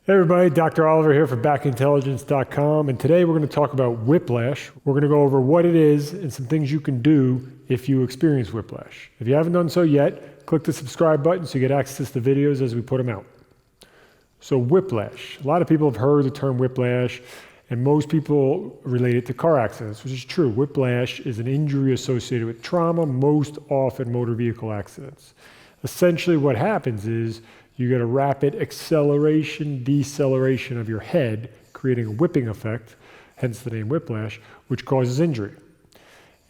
Hey everybody, Dr. Oliver here for backintelligence.com, and today we're going to talk about whiplash. We're going to go over what it is and some things you can do if you experience whiplash. If you haven't done so yet, click the subscribe button so you get access to videos as we put them out. So whiplash. A lot of people have heard the term whiplash, and most people relate it to car accidents, which is true. Whiplash is an injury associated with trauma, most often motor vehicle accidents. Essentially what happens is you get a rapid acceleration, deceleration of your head, creating a whipping effect, hence the name whiplash, which causes injury.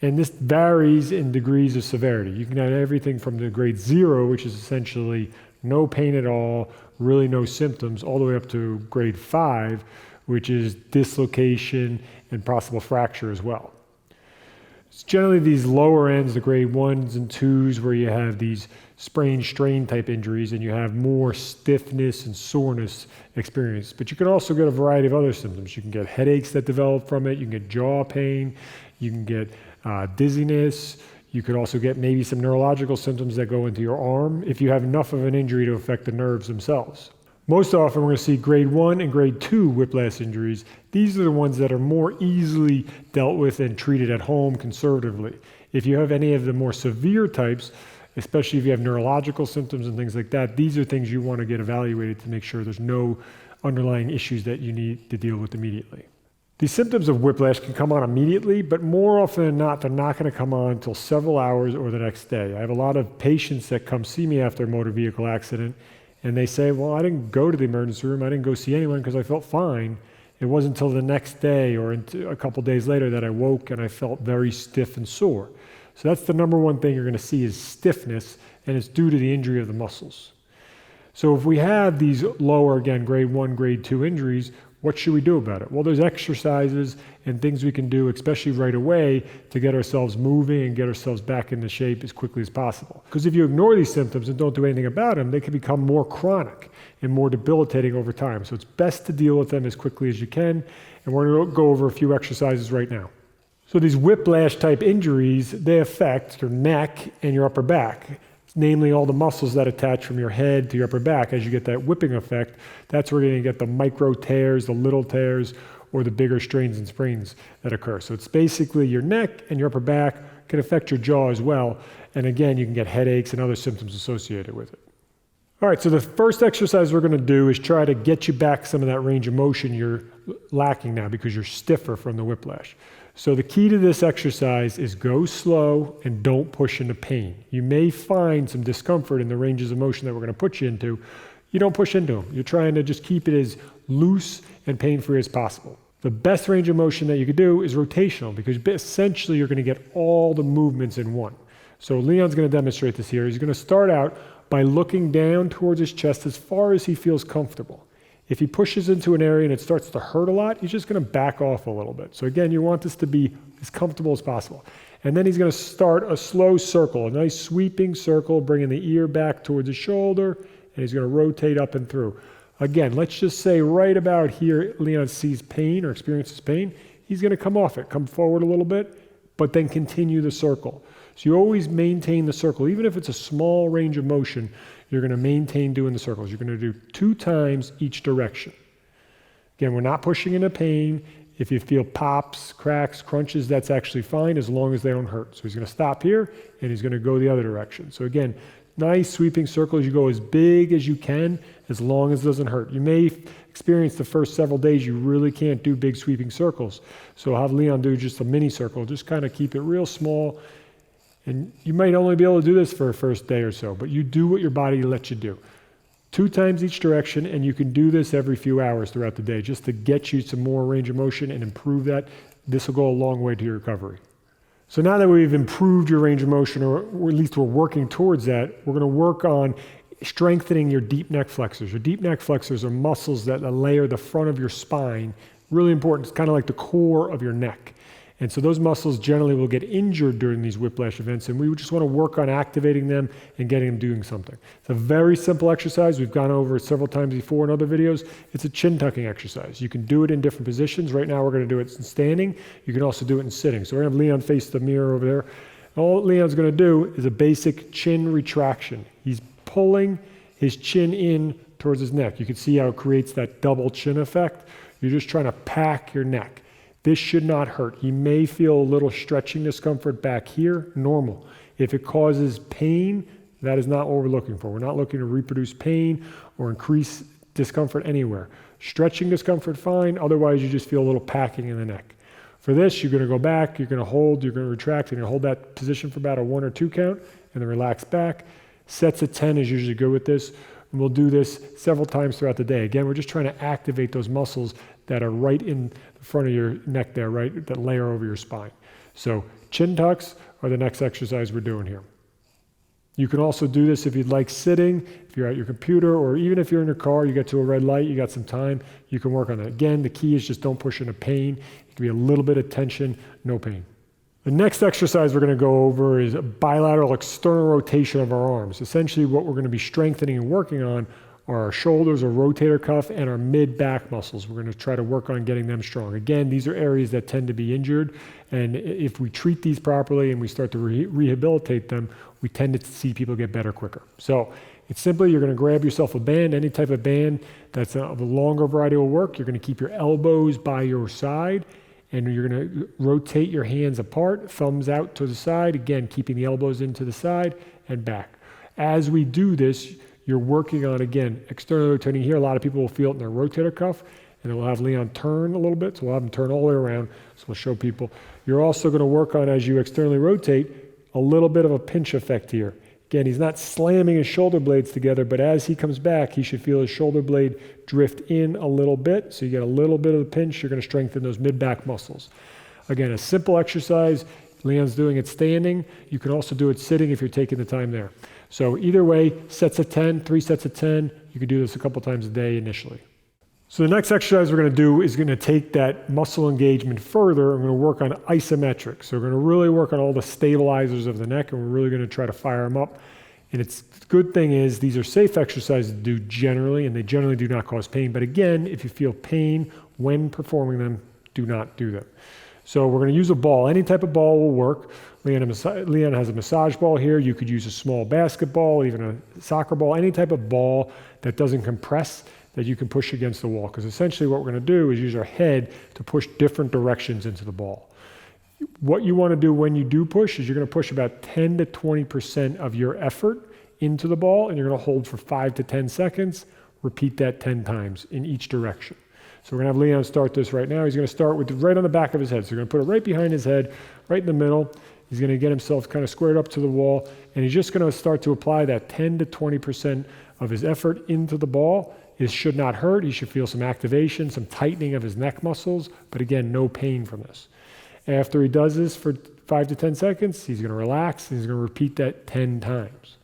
And this varies in degrees of severity. You can have everything from the grade 0, which is essentially no pain at all, really no symptoms, all the way up to grade 5, which is dislocation and possible fracture as well. It's generally these lower ends, the grade 1s and 2s, where you have these sprain, strain type injuries, and you have more stiffness and soreness experience. But you can also get a variety of other symptoms. You can get headaches that develop from it. You can get jaw pain. You can get dizziness. You could also get maybe some neurological symptoms that go into your arm if you have enough of an injury to affect the nerves themselves. Most often we're going to see grade 1 and grade 2 whiplash injuries. These are the ones that are more easily dealt with and treated at home conservatively. If you have any of the more severe types, especially if you have neurological symptoms and things like that, these are things you want to get evaluated to make sure there's no underlying issues that you need to deal with immediately. These symptoms of whiplash can come on immediately, but more often than not, they're not going to come on until several hours or the next day. I have a lot of patients that come see me after a motor vehicle accident, and they say, well, I didn't go to the emergency room, I didn't go see anyone because I felt fine. It wasn't until the next day or a couple days later that I woke and I felt very stiff and sore. So that's the number one thing you're going to see is stiffness, and it's due to the injury of the muscles. So if we have these lower, again, grade 1, grade 2 injuries, what should we do about it? Well, there's exercises and things we can do, especially right away, to get ourselves moving and get ourselves back into shape as quickly as possible. Because if you ignore these symptoms and don't do anything about them, they can become more chronic and more debilitating over time. So it's best to deal with them as quickly as you can, and we're going to go over a few exercises right now. So these whiplash type injuries, they affect your neck and your upper back, namely all the muscles that attach from your head to your upper back. As you get that whipping effect, that's where you're going to get the micro tears, the little tears, or the bigger strains and sprains that occur. So it's basically your neck and your upper back, can affect your jaw as well. And again, you can get headaches and other symptoms associated with it. All right, so the first exercise we're going to do is try to get you back some of that range of motion you're lacking now because you're stiffer from the whiplash. So the key to this exercise is go slow and don't push into pain. You may find some discomfort in the ranges of motion that we're going to put you into. You don't push into them. You're trying to just keep it as loose and pain-free as possible. The best range of motion that you could do is rotational, because essentially you're going to get all the movements in one. So Leon's going to demonstrate this here. He's going to start out by looking down towards his chest as far as he feels comfortable. If he pushes into an area and it starts to hurt a lot, he's just going to back off a little bit. So again, you want this to be as comfortable as possible. And then he's going to start a slow circle, a nice sweeping circle, bringing the ear back towards his shoulder, and he's going to rotate up and through. Again, let's just say right about here, Leon sees pain or experiences pain. He's going to come off it, come forward a little bit, but then continue the circle. So you always maintain the circle. Even if it's a small range of motion, you're going to maintain doing the circles. You're going to do 2 times each direction. Again, we're not pushing into pain. If you feel pops, cracks, crunches, that's actually fine as long as they don't hurt. So he's going to stop here, and he's going to go the other direction. So again, nice sweeping circles. You go as big as you can, as long as it doesn't hurt. You may experience the first several days you really can't do big sweeping circles. So I'll have Leon do just a mini circle. Just kind of keep it real small. And you might only be able to do this for a first day or so, but you do what your body lets you do. 2 times each direction, and you can do this every few hours throughout the day just to get you some more range of motion and improve that. This will go a long way to your recovery. So now that we've improved your range of motion, or at least we're working towards that, we're going to work on strengthening your deep neck flexors. Your deep neck flexors are muscles that layer the front of your spine. Really important. It's kind of like the core of your neck. And so those muscles generally will get injured during these whiplash events, and we just want to work on activating them and getting them doing something. It's a very simple exercise. We've gone over it several times before in other videos. It's a chin tucking exercise. You can do it in different positions. Right now we're going to do it in standing. You can also do it in sitting. So we're going to have Leon face the mirror over there. All Leon's going to do is a basic chin retraction. He's pulling his chin in towards his neck. You can see how it creates that double chin effect. You're just trying to pack your neck. This should not hurt. He may feel a little stretching discomfort back here, normal. If it causes pain, that is not what we're looking for. We're not looking to reproduce pain or increase discomfort anywhere. Stretching discomfort, fine. Otherwise, you just feel a little packing in the neck. For this, you're going to go back, you're going to hold, you're going to retract, and you're going to hold that position for about a 1 or 2 count, and then relax back. Sets of 10 is usually good with this. And we'll do this several times throughout the day. Again, we're just trying to activate those muscles that are right in the front of your neck there, right, that layer over your spine. So chin tucks are the next exercise we're doing here. You can also do this if you'd like sitting, if you're at your computer, or even if you're in your car, you get to a red light, you got some time, you can work on that. Again, the key is just don't push into pain. It can be a little bit of tension, no pain. The next exercise we're going to go over is a bilateral external rotation of our arms. Essentially what we're going to be strengthening and working on are our shoulders, our rotator cuff, and our mid-back muscles. We're going to try to work on getting them strong. Again, these are areas that tend to be injured, and if we treat these properly and we start to rehabilitate them, we tend to see people get better quicker. So it's simply, you're going to grab yourself a band, any type of band that's of a longer variety will work. You're going to keep your elbows by your side, and you're going to rotate your hands apart, thumbs out to the side, again, keeping the elbows into the side and back. As we do this, you're working on, again, externally rotating here. A lot of people will feel it in their rotator cuff, and then we'll have Leon turn a little bit, so we'll have him turn all the way around, so we'll show people. You're also going to work on, as you externally rotate, a little bit of a pinch effect here. Again, he's not slamming his shoulder blades together, but as he comes back, he should feel his shoulder blade drift in a little bit. So you get a little bit of the pinch. You're going to strengthen those mid-back muscles. Again, a simple exercise. Leon's doing it standing. You can also do it sitting if you're taking the time there. So either way, sets of 10, 3 sets of 10. You can do this a couple times a day initially. So the next exercise we're going to do is going to take that muscle engagement further. I'm going to work on isometrics. So we're going to really work on all the stabilizers of the neck, and we're really going to try to fire them up. And the good thing is these are safe exercises to do generally, and they generally do not cause pain. But again, if you feel pain when performing them, do not do them. So we're going to use a ball. Any type of ball will work. Leon has a massage ball here. You could use a small basketball, even a soccer ball, any type of ball that doesn't compress, that you can push against the wall. Because essentially what we're going to do is use our head to push different directions into the ball. What you want to do when you do push is you're going to push about 10 to 20% of your effort into the ball, and you're going to hold for 5 to 10 seconds. Repeat that 10 times in each direction. So we're going to have Leon start this right now. He's going to start with right on the back of his head. So you're going to put it right behind his head, right in the middle. He's going to get himself kind of squared up to the wall, and he's just going to start to apply that 10 to 20% of his effort into the ball. It should not hurt. He should feel some activation, some tightening of his neck muscles, but again, no pain from this. After he does this for 5 to 10 seconds, he's going to relax, and he's going to repeat that 10 times.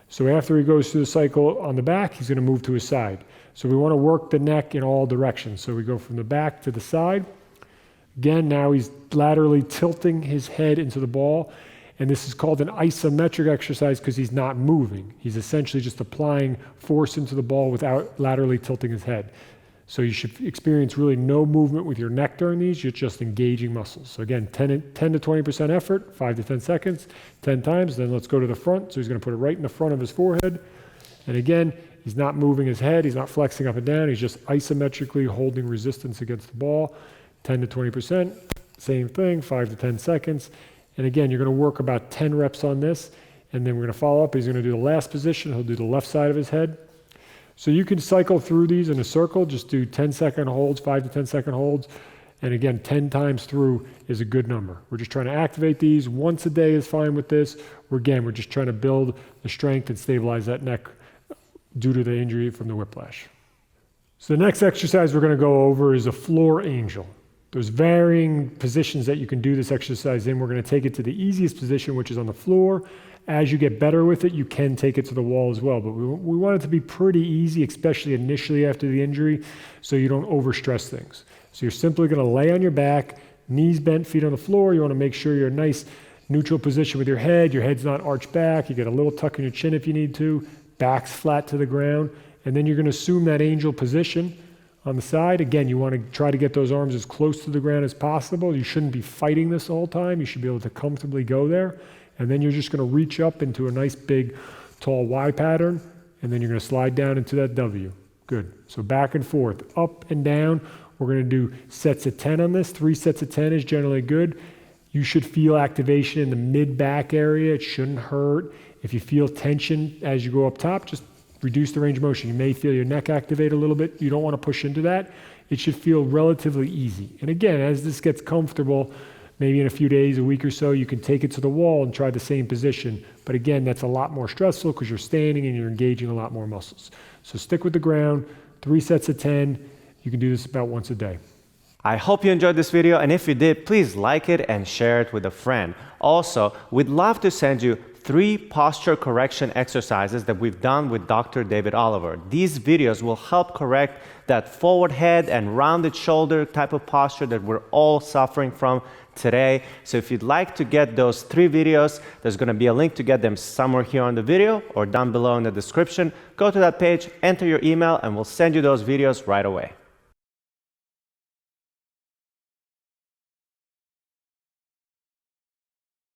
So after he goes through the cycle on the back, he's going to move to his side. So we want to work the neck in all directions. So we go from the back to the side. Again, now he's laterally tilting his head into the ball. And this is called an isometric exercise because he's not moving. He's essentially just applying force into the ball without laterally tilting his head. So you should experience really no movement with your neck during these. You're just engaging muscles. So again, 10 to 20% effort, 5 to 10 seconds, 10 times. Then let's go to the front. So he's going to put it right in the front of his forehead. And again, he's not moving his head. He's not flexing up and down. He's just isometrically holding resistance against the ball. 10 to 20%, same thing, 5 to 10 seconds. And again, you're going to work about 10 reps on this, and then we're going to follow up. He's going to do the last position. He'll do the left side of his head. So you can cycle through these in a circle. Just do 10-second holds, 5 to 10-second holds. And again, 10 times through is a good number. We're just trying to activate these. Once a day is fine with this. We're just trying to build the strength and stabilize that neck due to the injury from the whiplash. So the next exercise we're going to go over is a floor angel. There's varying positions that you can do this exercise in. We're going to take it to the easiest position, which is on the floor. As you get better with it, you can take it to the wall as well. But we want it to be pretty easy, especially initially after the injury, so you don't overstress things. So you're simply going to lay on your back, knees bent, feet on the floor. You want to make sure you're in a nice neutral position with your head. Your head's not arched back. You get a little tuck in your chin if you need to. Back's flat to the ground. And then you're going to assume that angel position on the side. Again, you want to try to get those arms as close to the ground as possible. You shouldn't be fighting this the whole time. You should be able to comfortably go there. And then you're just going to reach up into a nice big tall Y pattern and then you're going to slide down into that W. Good. So back and forth, up and down. We're going to do sets of 10 on this. 3 sets of 10 is generally good. You should feel activation in the mid-back area. It shouldn't hurt. If you feel tension as you go up top, just reduce the range of motion. You may feel your neck activate a little bit. You don't want to push into that. It should feel relatively easy. And again, as this gets comfortable, maybe in a few days, a week or so, you can take it to the wall and try the same position. But again, that's a lot more stressful because you're standing and you're engaging a lot more muscles. So stick with the ground, 3 sets of 10. You can do this about once a day. I hope you enjoyed this video, and if you did, please like it and share it with a friend. Also, we'd love to send you 3 posture correction exercises that we've done with Dr. David Oliver. These videos will help correct that forward head and rounded shoulder type of posture that we're all suffering from today. So if you'd like to get those 3 videos, there's going to be a link to get them somewhere here on the video or down below in the description. Go to that page, enter your email, and we'll send you those videos right away.